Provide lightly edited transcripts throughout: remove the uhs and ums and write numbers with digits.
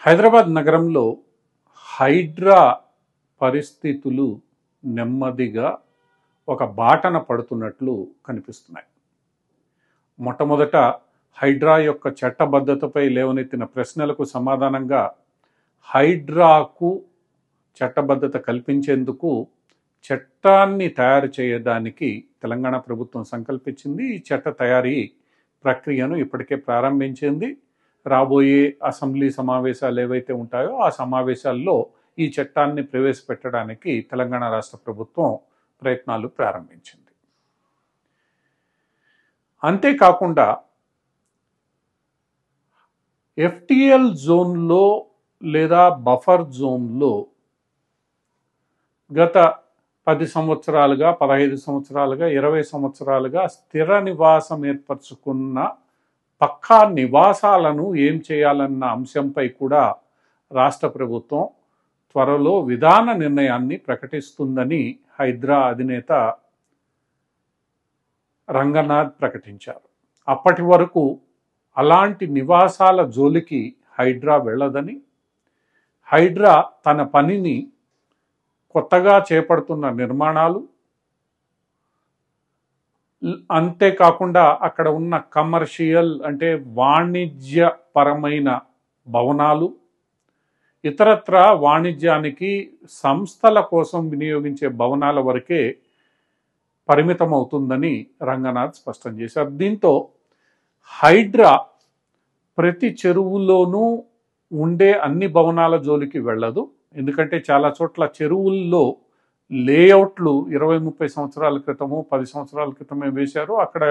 హైదరాబాద్ నగరంలో హైడ్రా పరిస్థితులు నెమ్మదిగా ఒక బాటన పడుతున్నట్లు కనిపిస్తున్నాయి. మొట్టమొదట హైడ్రా యొక్క చట్టబద్ధతపై లేవనెత్తిన ప్రశ్నలకు సమాధానంగా హైడ్రాకు చట్టబద్ధత కల్పించేందుకు చట్టాన్ని తయారు చేయడానికి తెలంగాణ ప్రభుత్వం సంకల్పించింది. ఈ చట్ట తయారీ ప్రక్రియను ఇప్పటికే ప్రారంభించింది. రాబోయే అసెంబ్లీ సమావేశాలు ఏవైతే ఉంటాయో ఆ సమావేశాల్లో ఈ చట్టాన్ని ప్రవేశపెట్టడానికి తెలంగాణ రాష్ట్ర ప్రభుత్వం ప్రయత్నాలు ప్రారంభించింది. అంతేకాకుండా ఎఫ్టిఎల్ జోన్లో లేదా బఫర్ జోన్లో గత 10 సంవత్సరాలుగా 15 సంవత్సరాలుగా 20 సంవత్సరాలుగా స్థిర నివాసం ఏర్పరచుకున్న పక్కా నివాసాలను ఏం చేయాలన్న అంశంపై కూడా రాష్ట్ర ప్రభుత్వం త్వరలో విధాన నిర్ణయాన్ని ప్రకటిస్తుందని హైడ్రా అధినేత రంగనాథ్ ప్రకటించారు. అప్పటి వరకు అలాంటి నివాసాల జోలికి హైడ్రా వెళ్ళదని, హైడ్రా తన పనిని కొత్తగా చేపడుతున్న నిర్మాణాలు, అంతేకాకుండా అక్కడ ఉన్న కమర్షియల్ అంటే వాణిజ్యపరమైన భవనాలు, ఇతరత్ర వాణిజ్యానికి సంస్థల కోసం వినియోగించే భవనాల వరకే పరిమితమవుతుందని రంగనాథ్ స్పష్టం చేశారు. దీంతో హైడ్రా ప్రతి చెరువులోనూ ఉండే అన్ని భవనాల జోలికి వెళ్ళదు. ఎందుకంటే చాలా చోట్ల చెరువుల్లో లేఅవుట్లు 20-30 సంవత్సరాల క్రితము 10 సంవత్సరాల క్రితమే వేశారు. అక్కడ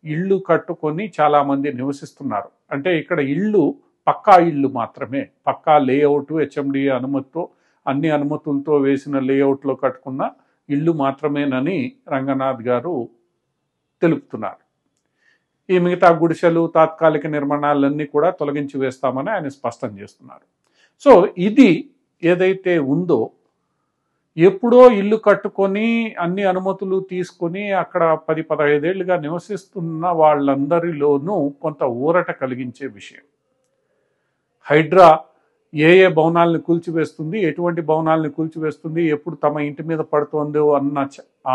ఇళ్ళు కట్టుకొని చాలామంది నివసిస్తున్నారు. అంటే ఇక్కడ ఇళ్ళు పక్కా ఇళ్ళు మాత్రమే, పక్కా లేఅవుట్ హెచ్ఎండిఏ అనుమతితో అన్ని అనుమతులతో వేసిన లేఅవుట్లో కట్టుకున్న ఇళ్ళు మాత్రమేనని రంగనాథ్ గారు తెలుపుతున్నారు. ఈ మిగతా గుడిసెలు తాత్కాలిక నిర్మాణాలన్నీ కూడా తొలగించి వేస్తామని ఆయన స్పష్టం చేస్తున్నారు. సో ఇది ఏదైతే ఉందో, ఎప్పుడో ఇల్లు కట్టుకొని అన్ని అనుమతులు తీసుకొని అక్కడ 10-15 ఏళ్ళుగా నివసిస్తున్న వాళ్ళందరిలోనూ కొంత ఊరట కలిగించే విషయం. హైడ్రా ఏ భవనాలను కూల్చివేస్తుంది, ఎటువంటి భవనాలను కూల్చివేస్తుంది, ఎప్పుడు తమ ఇంటి మీద పడుతోందో అన్న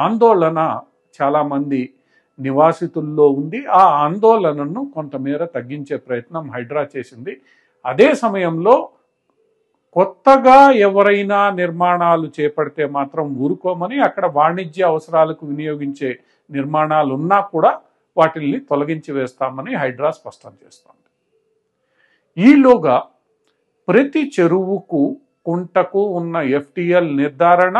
ఆందోళన చాలామంది నివాసితుల్లో ఉంది. ఆ ఆందోళనను కొంతమేర తగ్గించే ప్రయత్నం హైడ్రా చేసింది. అదే సమయంలో కొత్తగా ఎవరైనా నిర్మాణాలు చేపడితే మాత్రం ఊరుకోమని, అక్కడ వాణిజ్య అవసరాలకు వినియోగించే నిర్మాణాలు ఉన్నా కూడా వాటిల్ని తొలగించి వేస్తామని హైడ్రా స్పష్టం చేస్తోంది. ఈలోగా ప్రతి చెరువుకు కుంటకు ఉన్న ఎఫ్టిఎల్ నిర్ధారణ,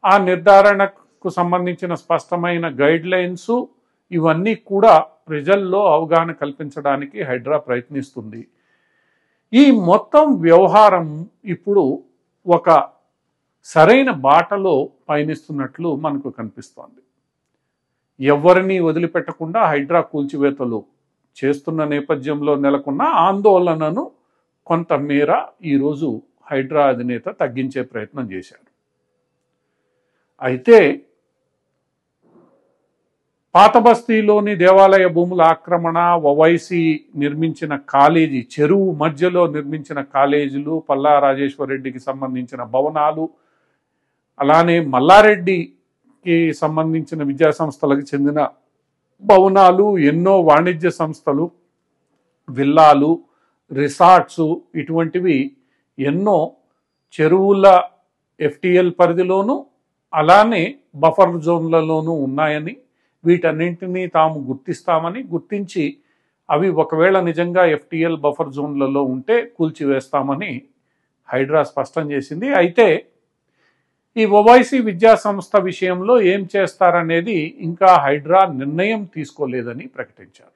ఆ నిర్ధారణకు సంబంధించిన స్పష్టమైన గైడ్ లైన్స్ ఇవన్నీ కూడా ప్రజల్లో అవగాహన కల్పించడానికి హైడ్రా ప్రయత్నిస్తుంది. ఈ మొత్తం వ్యవహారం ఇప్పుడు ఒక సరైన బాటలో పయనిస్తున్నట్లు మనకు కనిపిస్తోంది. ఎవరిని వదిలిపెట్టకుండా హైడ్రా కూల్చివేతలు చేస్తున్న నేపథ్యంలో నెలకొన్న ఆందోళనను కొంతమేర ఈరోజు హైడ్రా అధినేత తగ్గించే ప్రయత్నం చేశారు. అయితే పాత బస్తీలోని దేవాలయ భూముల ఆక్రమణ, ఓవైసీ నిర్మించిన కాలేజీ, చెరువు మధ్యలో నిర్మించిన కాలేజీలు, పల్లా రాజేశ్వరరెడ్డికి సంబంధించిన భవనాలు, అలానే మల్లారెడ్డికి సంబంధించిన విద్యాసంస్థలకు చెందిన భవనాలు, ఎన్నో వాణిజ్య సంస్థలు, విల్లాలు, రిసార్ట్స్, ఇటువంటివి ఎన్నో చెరువుల ఎఫ్టిఎల్ పరిధిలోనూ అలానే బఫర్ జోన్లలోనూ ఉన్నాయని, వీటన్నింటినీ తాము గుర్తిస్తామని, గుర్తించి అవి ఒకవేళ నిజంగా ఎఫ్టిఎల్ బఫర్ జోన్లలో ఉంటే కూల్చివేస్తామని హైడ్రా స్పష్టం చేసింది. అయితే ఈ ఓవైసీ విద్యా సంస్థ విషయంలో ఏం చేస్తారనేది ఇంకా హైడ్రా నిర్ణయం తీసుకోలేదని ప్రకటించారు.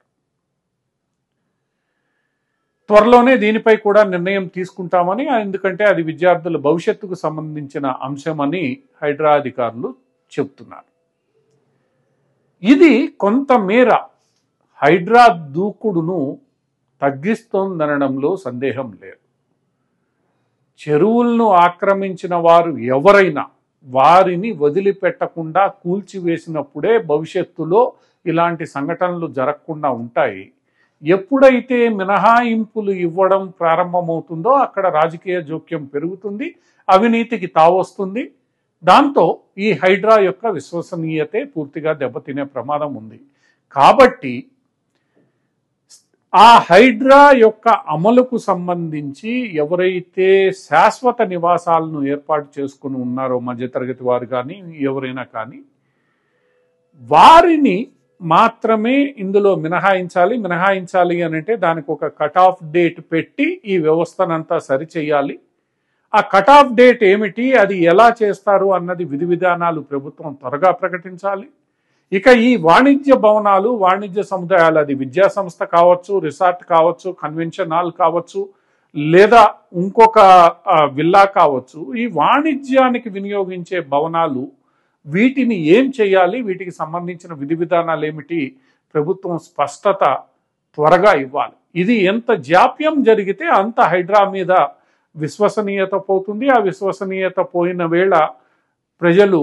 త్వరలోనే దీనిపై కూడా నిర్ణయం తీసుకుంటామని, ఎందుకంటే అది విద్యార్థుల భవిష్యత్తుకు సంబంధించిన అంశమని హైడ్రా అధికారులు చెబుతున్నారు. ఇది కొంతమేర హైడ్రా దూకుడును తగ్గిస్తోందనడంలో సందేహం లేదు. చెరువులను ఆక్రమించిన వారు ఎవరైనా వారిని వదిలిపెట్టకుండా కూల్చివేసినప్పుడే భవిష్యత్తులో ఇలాంటి సంఘటనలు జరగకుండా ఉంటాయి. ఎప్పుడైతే మినహాయింపులు ఇవ్వడం ప్రారంభమవుతుందో అక్కడ రాజకీయ జోక్యం పెరుగుతుంది, అవినీతికి తావొస్తుంది. దాంతో ఈ హైడ్రా యొక్క విశ్వసనీయతే పూర్తిగా దెబ్బతినే ప్రమాదం ఉంది. కాబట్టి ఆ హైడ్రా యొక్క అమలుకు సంబంధించి ఎవరైతే శాశ్వత నివాసాలను ఏర్పాటు చేసుకుని ఉన్నారో మధ్యతరగతి వారు కానీ ఎవరైనా కానీ వారిని మాత్రమే ఇందులో మినహాయించాలి అని అంటే దానికి ఒక కట్ ఆఫ్ డేట్ పెట్టి ఈ వ్యవస్థనంతా సరిచేయాలి. ఆ కట్ ఆఫ్ డేట్ ఏమిటి, అది ఎలా చేస్తారు అన్నది విధి విధానాలు ప్రభుత్వం త్వరగా ప్రకటించాలి. ఇక ఈ వాణిజ్య భవనాలు, వాణిజ్య సముదాయాలు, అది విద్యా సంస్థ కావచ్చు, రిసార్ట్ కావచ్చు, కన్వెన్షన్ హాల్ కావచ్చు, లేదా ఇంకొక విల్లా కావచ్చు, ఈ వాణిజ్యానికి వినియోగించే భవనాలు వీటిని ఏం చేయాలి, వీటికి సంబంధించిన విధి విధానాలు ఏమిటి, ప్రభుత్వం స్పష్టత త్వరగా ఇవ్వాలి. ఇది ఎంత జాప్యం జరిగితే అంత హైడ్రా మీద విశ్వసనీయత పోతుంది. ఆ విశ్వసనీయత పోయిన వేళ ప్రజలు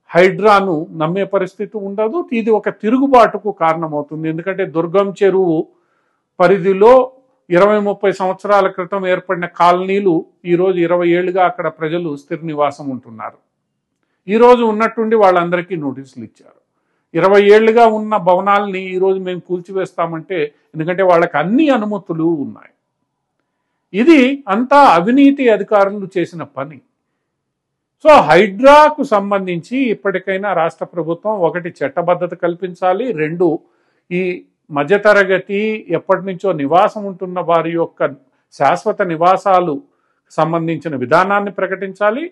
హైడ్రాను నమ్మే పరిస్థితి ఉండదు. ఇది ఒక తిరుగుబాటుకు కారణమవుతుంది. ఎందుకంటే దుర్గం చెరువు పరిధిలో 20-30 సంవత్సరాల క్రితం ఏర్పడిన కాలనీలు ఈరోజు 20 ఏళ్లుగా అక్కడ ప్రజలు స్థిర నివాసం ఉంటున్నారు. ఈరోజు ఉన్నట్టుండి వాళ్ళందరికీ నోటీసులు ఇచ్చారు. 20 ఏళ్లుగా ఉన్న భవనాల్ని ఈరోజు మేము కూల్చివేస్తామంటే ఎందుకంటే వాళ్ళకి అన్ని అనుమతులు ఉన్నాయి. ఇది అంతా అవినీతి అధికారులు చేసిన పని. సో హైడ్రాకు సంబంధించి ఇప్పటికైనా రాష్ట్ర ప్రభుత్వం ఒకటి చట్టబద్ధత కల్పించాలి, రెండు ఈ మధ్యతరగతి ఎప్పటి నుంచో నివాసం ఉంటున్న వారి యొక్క శాశ్వత నివాసాలు సంబంధించిన విధానాన్ని ప్రకటించాలి.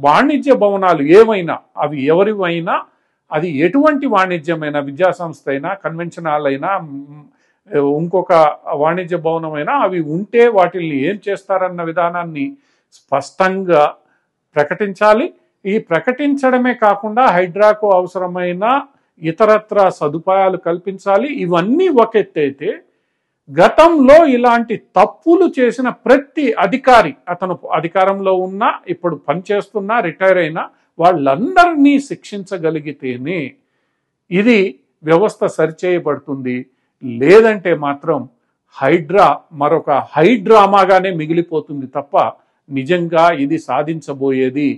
వాణిజ్య భవనాలు ఏవైనా అవి ఎవరివైనా, అది ఎటువంటి వాణిజ్యమైనా, విద్యాసంస్థ అయినా, కన్వెన్షన్ హాల్ అయినా, ఇంకొక వాణిజ్య భవనమైనా, అవి ఉంటే వాటిల్ని ఏం చేస్తారన్న విధానాన్ని స్పష్టంగా ప్రకటించాలి. ఈ ప్రకటించడమే కాకుండా హైడ్రాకు అవసరమైన ఇతరత్ర సదుపాయాలు కల్పించాలి. ఇవన్నీ ఒక ఎత్తైతే గతంలో ఇలాంటి తప్పులు చేసిన ప్రతి అధికారి, అతను అధికారంలో ఉన్నా, ఇప్పుడు పనిచేస్తున్నా, రిటైర్ అయినా, వాళ్ళందరినీ శిక్షించగలిగితేనే ఇది వ్యవస్థ సరిచేయబడుతుంది. లేదంటే మాత్రం హైడ్రా మరొక హైడ్రామాగానే మిగిలిపోతుంది తప్ప నిజంగా ఇది సాధించబోయేది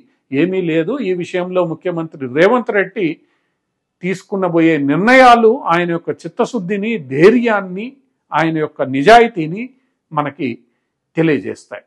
ఏమీ లేదు. ఈ విషయంలో ముఖ్యమంత్రి రేవంత్ రెడ్డి తీసుకున్నబోయే నిర్ణయాలు ఆయన యొక్క చిత్తశుద్ధిని, ధైర్యాన్ని, ఆయన యొక్క నిజాయితీని మనకి తెలియజేస్తాయి.